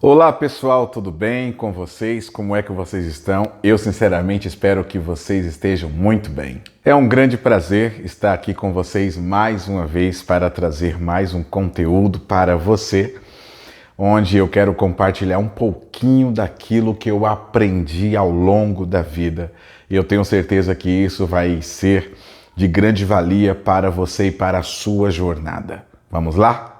Olá pessoal, tudo bem com vocês? Como é que vocês estão? Eu sinceramente espero que vocês estejam muito bem. É um grande prazer estar aqui com vocês mais uma vez para trazer mais um conteúdo para você, onde eu quero compartilhar um pouquinho daquilo que eu aprendi ao longo da vida. E eu tenho certeza que isso vai ser de grande valia para você e para a sua jornada. Vamos lá?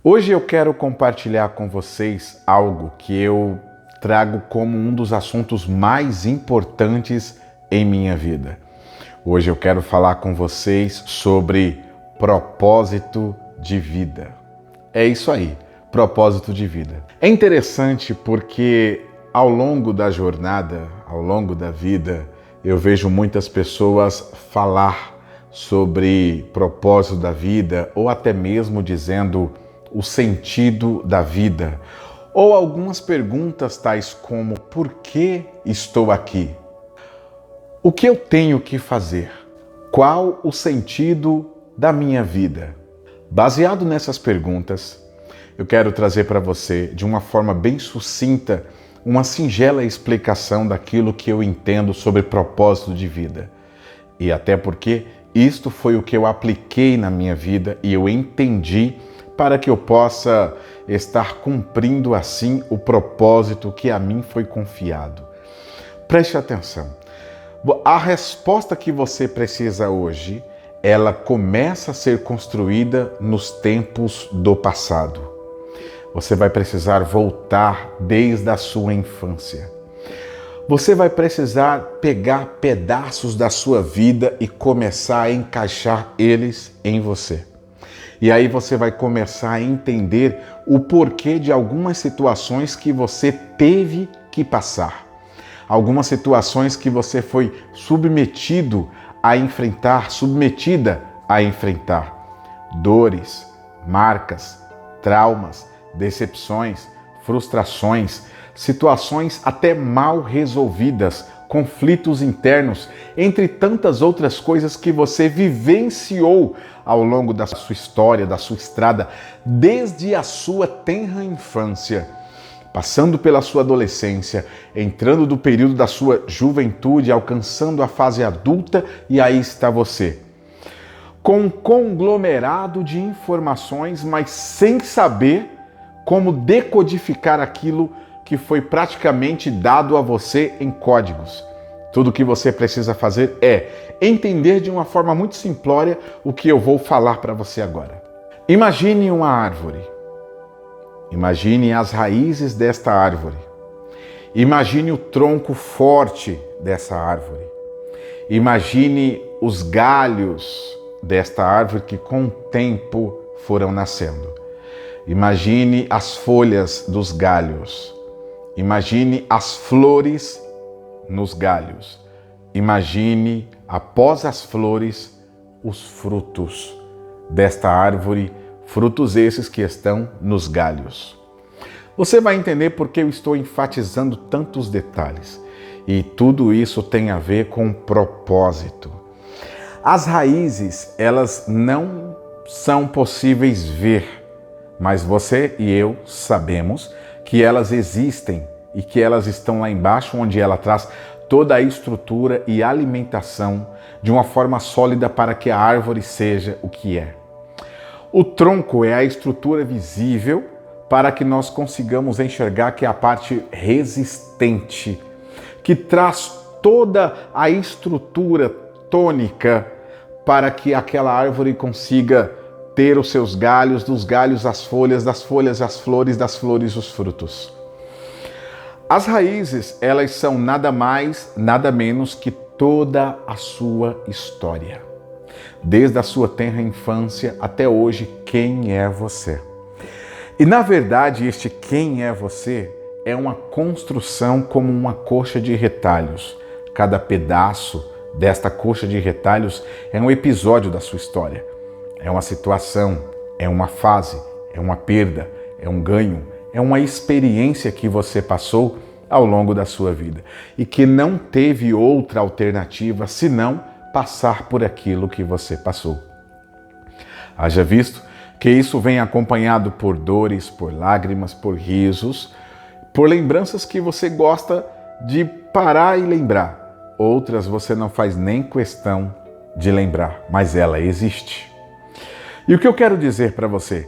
Hoje eu quero compartilhar com vocês algo que eu trago como um dos assuntos mais importantes em minha vida. Hoje eu quero falar com vocês sobre propósito de vida. É isso aí, propósito de vida. É interessante porque ao longo da jornada, ao longo da vida, eu vejo muitas pessoas falar sobre propósito da vida ou até mesmo dizendo o sentido da vida, ou algumas perguntas tais como: por que estou aqui? O que eu tenho que fazer? Qual o sentido da minha vida? Baseado nessas perguntas, eu quero trazer para você, de uma forma bem sucinta, uma singela explicação daquilo que eu entendo sobre propósito de vida. E até porque isto foi o que eu apliquei na minha vida e eu entendi para que eu possa estar cumprindo assim o propósito que a mim foi confiado. Preste atenção. A resposta que você precisa hoje, ela começa a ser construída nos tempos do passado. Você vai precisar voltar desde a sua infância. Você vai precisar pegar pedaços da sua vida e começar a encaixar eles em você. E aí você vai começar a entender o porquê de algumas situações que você teve que passar. Algumas situações que você foi submetido a enfrentar, submetida a enfrentar. Dores, marcas, traumas, decepções, frustrações, situações até mal resolvidas, conflitos internos, entre tantas outras coisas que você vivenciou ao longo da sua história, da sua estrada, desde a sua tenra infância, passando pela sua adolescência, entrando do período da sua juventude, alcançando a fase adulta, e aí está você, com um conglomerado de informações, mas sem saber como decodificar aquilo que foi praticamente dado a você em códigos. Tudo o que você precisa fazer é entender de uma forma muito simplória o que eu vou falar para você agora. Imagine uma árvore. Imagine as raízes desta árvore. Imagine o tronco forte dessa árvore. Imagine os galhos desta árvore que com o tempo foram nascendo. Imagine as folhas dos galhos. Imagine as flores nos galhos. Imagine, após as flores, os frutos desta árvore, frutos esses que estão nos galhos. Você vai entender por que eu estou enfatizando tantos detalhes. E tudo isso tem a ver com propósito. As raízes, elas não são possíveis ver, mas você e eu sabemos que elas existem e que elas estão lá embaixo, onde ela traz toda a estrutura e alimentação de uma forma sólida para que a árvore seja o que é. O tronco é a estrutura visível para que nós consigamos enxergar, que é a parte resistente, que traz toda a estrutura tônica para que aquela árvore consiga ter os seus galhos, dos galhos as folhas, das folhas as flores, das flores os frutos. As raízes, elas são nada mais, nada menos que toda a sua história. Desde a sua tenra infância até hoje, quem é você? E na verdade, este quem é você é uma construção como uma coxa de retalhos. Cada pedaço desta coxa de retalhos é um episódio da sua história. É uma situação, é uma fase, é uma perda, é um ganho, é uma experiência que você passou ao longo da sua vida e que não teve outra alternativa senão passar por aquilo que você passou. Haja visto que isso vem acompanhado por dores, por lágrimas, por risos por lembranças que você gosta de parar e lembrar. Outras você não faz nem questão de lembrar, mas ela existe. E o que eu quero dizer para você?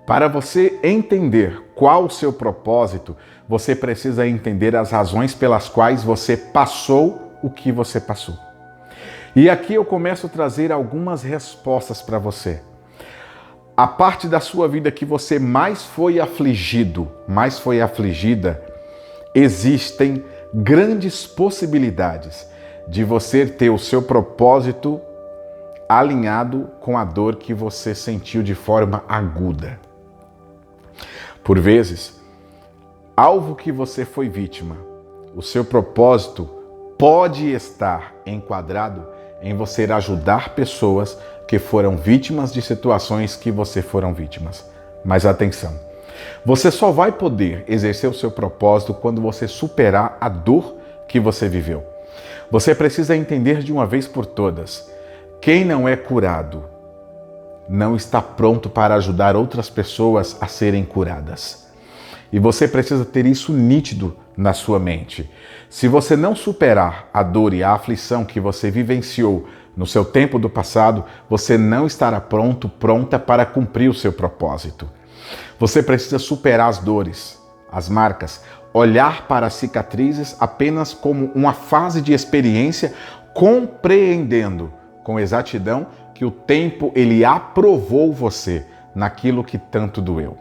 Para você entender qual o seu propósito, você precisa entender as razões pelas quais você passou o que você passou. E aqui eu começo a trazer algumas respostas para você. A parte da sua vida que você mais foi afligido, mais foi afligida, existem grandes possibilidades de você ter o seu propósito alinhado com a dor que você sentiu de forma aguda. Por vezes, algo que você foi vítima, o seu propósito pode estar enquadrado em você ajudar pessoas que foram vítimas de situações que você foram vítimas. Mas atenção, você só vai poder exercer o seu propósito quando você superar a dor que você viveu. Você precisa entender de uma vez por todas, quem não é curado não está pronto para ajudar outras pessoas a serem curadas. E você precisa ter isso nítido na sua mente. Se você não superar a dor e a aflição que você vivenciou no seu tempo do passado, você não estará pronta para cumprir o seu propósito. Você precisa superar as dores, as marcas, olhar para as cicatrizes apenas como uma fase de experiência, compreendendo com exatidão que o tempo ele aprovou você naquilo que tanto doeu.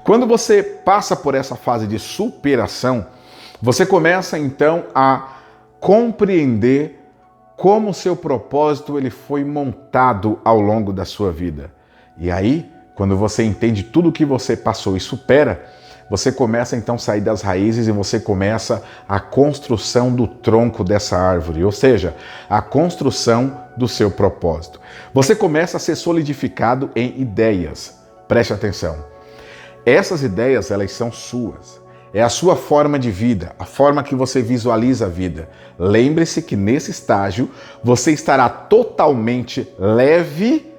Quando você passa por essa fase de superação, você começa então a compreender como o seu propósito ele foi montado ao longo da sua vida. E aí, quando você entende tudo o que você passou e supera, você começa então a sair das raízes e você começa a construção do tronco dessa árvore, ou seja, a construção do seu propósito. Você começa a ser solidificado em ideias. Preste atenção. Essas ideias, elas são suas. É a sua forma de vida, a forma que você visualiza a vida. Lembre-se que nesse estágio você estará totalmente leve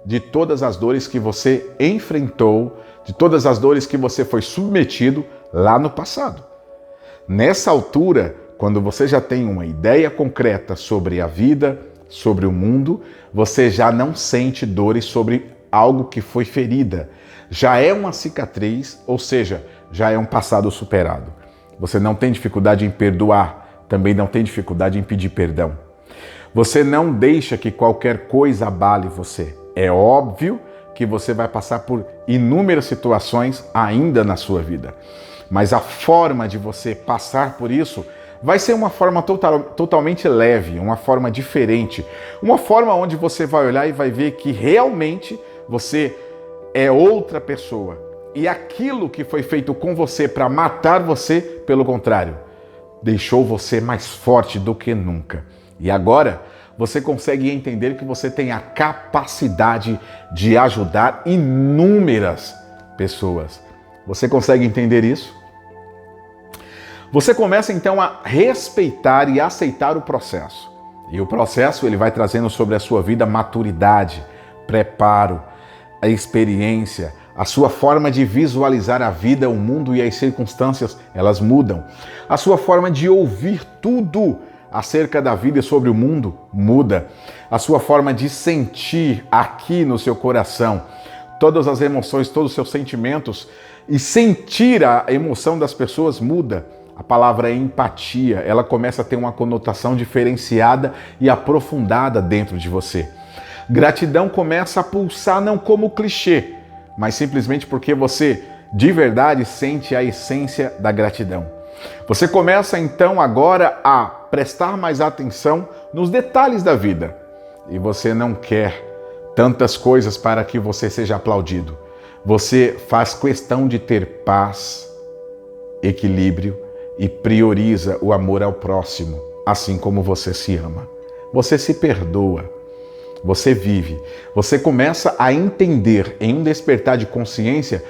de todas as dores que você enfrentou, de todas as dores que você foi submetido lá no passado. Nessa altura, quando você já tem uma ideia concreta sobre a vida, sobre o mundo, você já não sente dores sobre algo que foi ferida. Já é uma cicatriz, ou seja, já é um passado superado. Você não tem dificuldade em perdoar, também não tem dificuldade em pedir perdão. Você não deixa que qualquer coisa abale você. É óbvio que você vai passar por inúmeras situações ainda na sua vida. Mas a forma de você passar por isso vai ser uma forma totalmente leve, uma forma diferente. Uma forma onde você vai olhar e vai ver que realmente você é outra pessoa. E aquilo que foi feito com você para matar você, pelo contrário, deixou você mais forte do que nunca. E agora você consegue entender que você tem a capacidade de ajudar inúmeras pessoas. Você consegue entender isso? Você começa então a respeitar e aceitar o processo. E o processo ele vai trazendo sobre a sua vida maturidade, preparo, a experiência, a sua forma de visualizar a vida, o mundo e as circunstâncias, elas mudam. A sua forma de ouvir tudo acerca da vida e sobre o mundo muda. A sua forma de sentir aqui no seu coração todas as emoções, todos os seus sentimentos e sentir a emoção das pessoas muda. A palavra empatia, ela começa a ter uma conotação diferenciada e aprofundada dentro de você. Gratidão começa a pulsar não como clichê, mas simplesmente porque você de verdade sente a essência da gratidão. Você começa então agora a prestar mais atenção nos detalhes da vida. E você não quer tantas coisas para que você seja aplaudido. Você faz questão de ter paz, equilíbrio e prioriza o amor ao próximo, assim como você se ama. Você se perdoa. Você vive. Você começa a entender em um despertar de consciência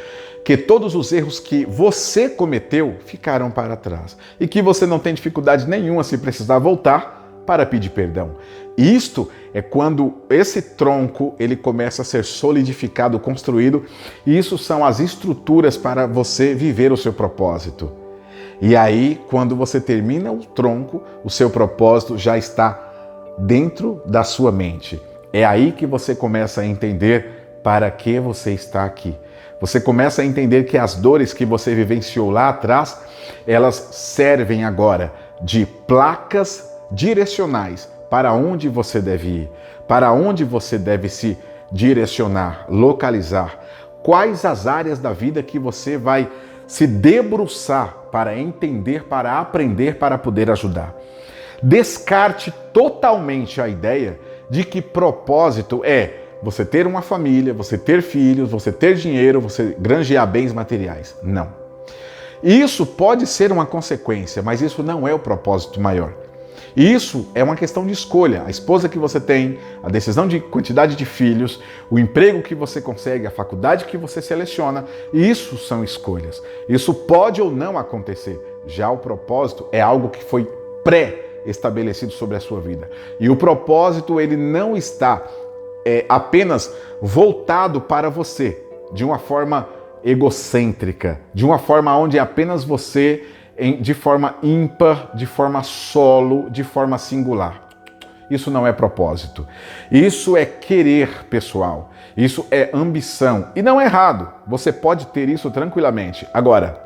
que todos os erros que você cometeu ficaram para trás e que você não tem dificuldade nenhuma se precisar voltar para pedir perdão. Isto é quando esse tronco ele começa a ser solidificado, construído, e isso são as estruturas para você viver o seu propósito. E aí, quando você termina o tronco, o seu propósito já está dentro da sua mente. É aí que você começa a entender para que você está aqui. Você começa a entender que as dores que você vivenciou lá atrás, elas servem agora de placas direcionais para onde você deve ir, para onde você deve se direcionar, localizar. Quais as áreas da vida que você vai se debruçar para entender, para aprender, para poder ajudar. Descarte totalmente a ideia de que propósito é você ter uma família, você ter filhos, você ter dinheiro, você granjear bens materiais. Não. Isso pode ser uma consequência, mas isso não é o propósito maior. Isso é uma questão de escolha. A esposa que você tem, a decisão de quantidade de filhos, o emprego que você consegue, a faculdade que você seleciona, isso são escolhas. Isso pode ou não acontecer. Já o propósito é algo que foi pré-estabelecido sobre a sua vida. E o propósito, ele não está apenas voltado para você, de uma forma egocêntrica, de uma forma onde apenas você, de forma ímpar, de forma solo, de forma singular. Isso não é propósito. Isso é querer pessoal. Isso é ambição. E não é errado. Você pode ter isso tranquilamente. Agora,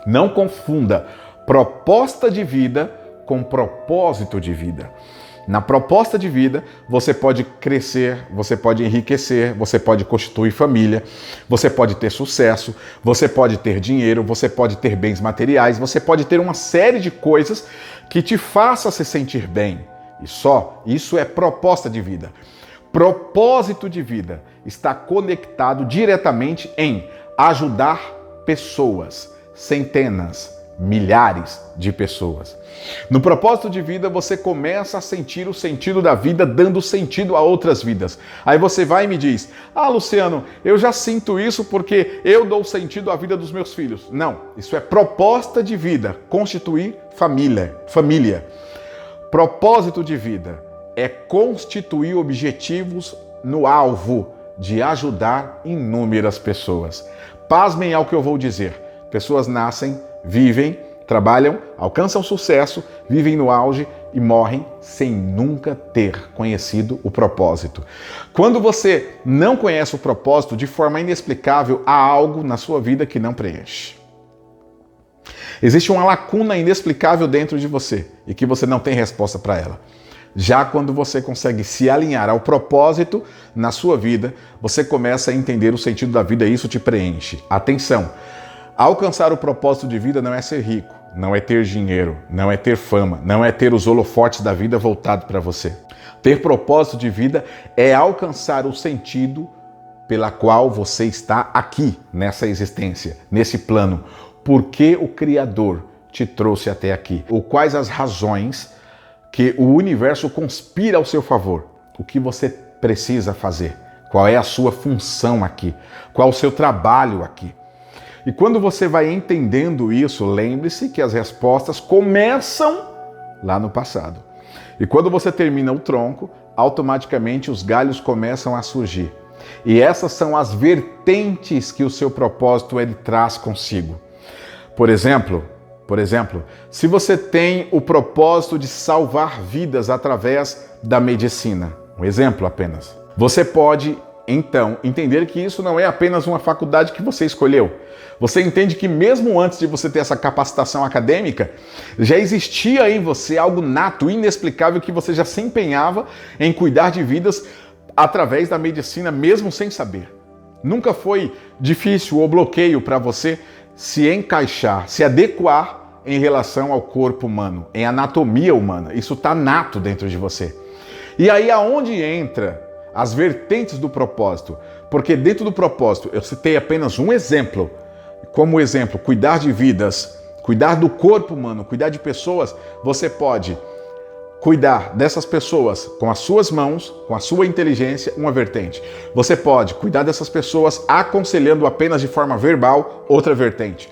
não confunda proposta de vida com propósito de vida. Na proposta de vida, você pode crescer, você pode enriquecer, você pode constituir família, você pode ter sucesso, você pode ter dinheiro, você pode ter bens materiais, você pode ter uma série de coisas que te faça se sentir bem. E só isso é proposta de vida. Propósito de vida está conectado diretamente em ajudar pessoas, centenas, milhares de pessoas. No propósito de vida, você começa a sentir o sentido da vida dando sentido a outras vidas. Aí você vai e me diz: ah, Luciano, eu já sinto isso porque eu dou sentido à vida dos meus filhos. Não, isso é proposta de vida, constituir família. Propósito de vida é constituir objetivos no alvo de ajudar inúmeras pessoas. Pasmem ao que eu vou dizer. Pessoas nascem, vivem, trabalham, alcançam sucesso, vivem no auge e morrem sem nunca ter conhecido o propósito. Quando você não conhece o propósito, de forma inexplicável, há algo na sua vida que não preenche. Existe uma lacuna inexplicável dentro de você e que você não tem resposta para ela. Já quando você consegue se alinhar ao propósito na sua vida, você começa a entender o sentido da vida e isso te preenche. Atenção! Alcançar o propósito de vida não é ser rico, não é ter dinheiro, não é ter fama, não é ter os holofotes da vida voltados para você. Ter propósito de vida é alcançar o sentido pela qual você está aqui, nessa existência, nesse plano. Por que o Criador te trouxe até aqui? Ou quais as razões que o universo conspira ao seu favor? O que você precisa fazer? Qual é a sua função aqui? Qual o seu trabalho aqui? E quando você vai entendendo isso, lembre-se que as respostas começam lá no passado. E quando você termina o tronco, automaticamente os galhos começam a surgir. E essas são as vertentes que o seu propósito ele traz consigo. Por exemplo, se você tem o propósito de salvar vidas através da medicina, um exemplo apenas, você pode então entender que isso não é apenas uma faculdade que você escolheu. Você entende que mesmo antes de você ter essa capacitação acadêmica, já existia em você algo nato, inexplicável, que você já se empenhava em cuidar de vidas através da medicina, mesmo sem saber. Nunca foi difícil ou bloqueio para você se encaixar, se adequar em relação ao corpo humano, em anatomia humana. Isso está nato dentro de você. E aí aonde entra as vertentes do propósito? Porque dentro do propósito, eu citei apenas um exemplo. Como exemplo, cuidar de vidas, cuidar do corpo humano, cuidar de pessoas. Você pode cuidar dessas pessoas com as suas mãos, com a sua inteligência, uma vertente. Você pode cuidar dessas pessoas aconselhando apenas de forma verbal, outra vertente.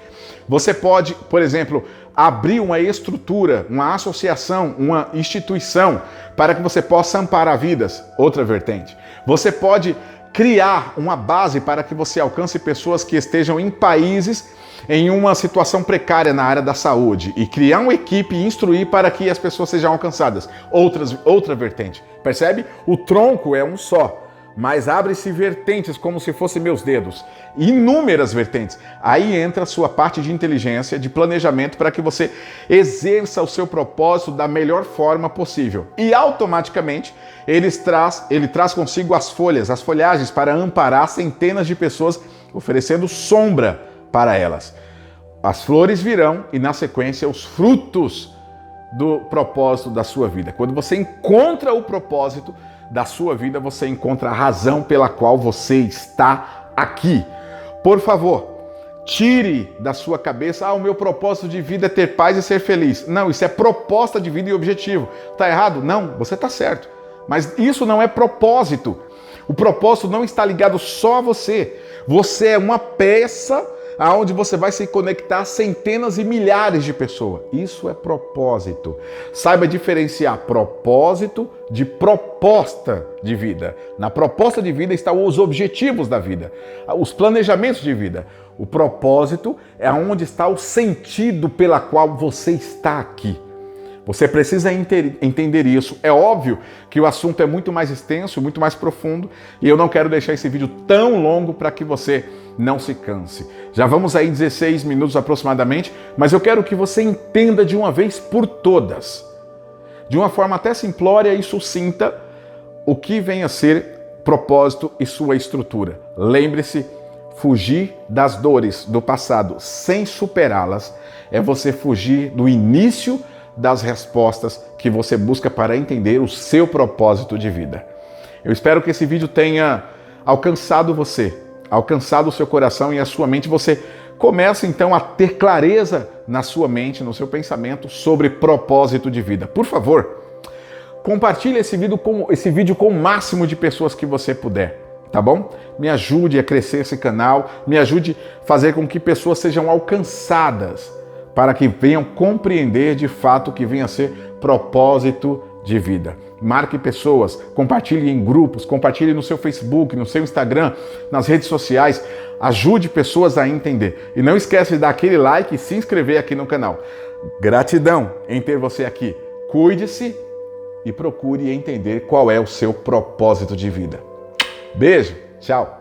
Você pode, por exemplo, abrir uma estrutura, uma associação, uma instituição para que você possa amparar vidas, outra vertente. Você pode criar uma base para que você alcance pessoas que estejam em países em uma situação precária na área da saúde e criar uma equipe e instruir para que as pessoas sejam alcançadas. Outra vertente. Percebe? O tronco é um só, mas abre-se vertentes como se fossem meus dedos. Inúmeras vertentes. Aí entra a sua parte de inteligência, de planejamento para que você exerça o seu propósito da melhor forma possível. E automaticamente ele traz consigo as folhagens para amparar centenas de pessoas, oferecendo sombra para elas. As flores virão e, na sequência, os frutos do propósito da sua vida. Quando você encontra o propósito da sua vida, você encontra a razão pela qual você está aqui. Por favor, tire da sua cabeça, o meu propósito de vida é ter paz e ser feliz. Não, isso é proposta de vida e objetivo. Tá errado? Não, você tá certo. Mas isso não é propósito. O propósito não está ligado só a você. Você é uma peça aonde você vai se conectar a centenas e milhares de pessoas. Isso é propósito. Saiba diferenciar propósito de proposta de vida. Na proposta de vida estão os objetivos da vida, os planejamentos de vida. O propósito é onde está o sentido pela qual você está aqui. Você precisa entender isso. É óbvio que o assunto é muito mais extenso, muito mais profundo, e eu não quero deixar esse vídeo tão longo para que você não se canse. Já vamos aí 16 minutos aproximadamente, mas eu quero que você entenda de uma vez por todas, de uma forma até simplória e sucinta, o que vem a ser propósito e sua estrutura. Lembre-se, fugir das dores do passado sem superá-las é você fugir do início das respostas que você busca para entender o seu propósito de vida. Eu espero que esse vídeo tenha alcançado você, alcançado o seu coração e a sua mente. Você começa então a ter clareza na sua mente, no seu pensamento sobre propósito de vida. Por favor, compartilhe esse vídeo com o máximo de pessoas que você puder, tá bom? Me ajude a crescer esse canal, me ajude a fazer com que pessoas sejam alcançadas para que venham compreender de fato o que vem a ser propósito de vida. Marque pessoas, compartilhe em grupos, compartilhe no seu Facebook, no seu Instagram, nas redes sociais. Ajude pessoas a entender. E não esquece de dar aquele like e se inscrever aqui no canal. Gratidão em ter você aqui. Cuide-se e procure entender qual é o seu propósito de vida. Beijo, tchau!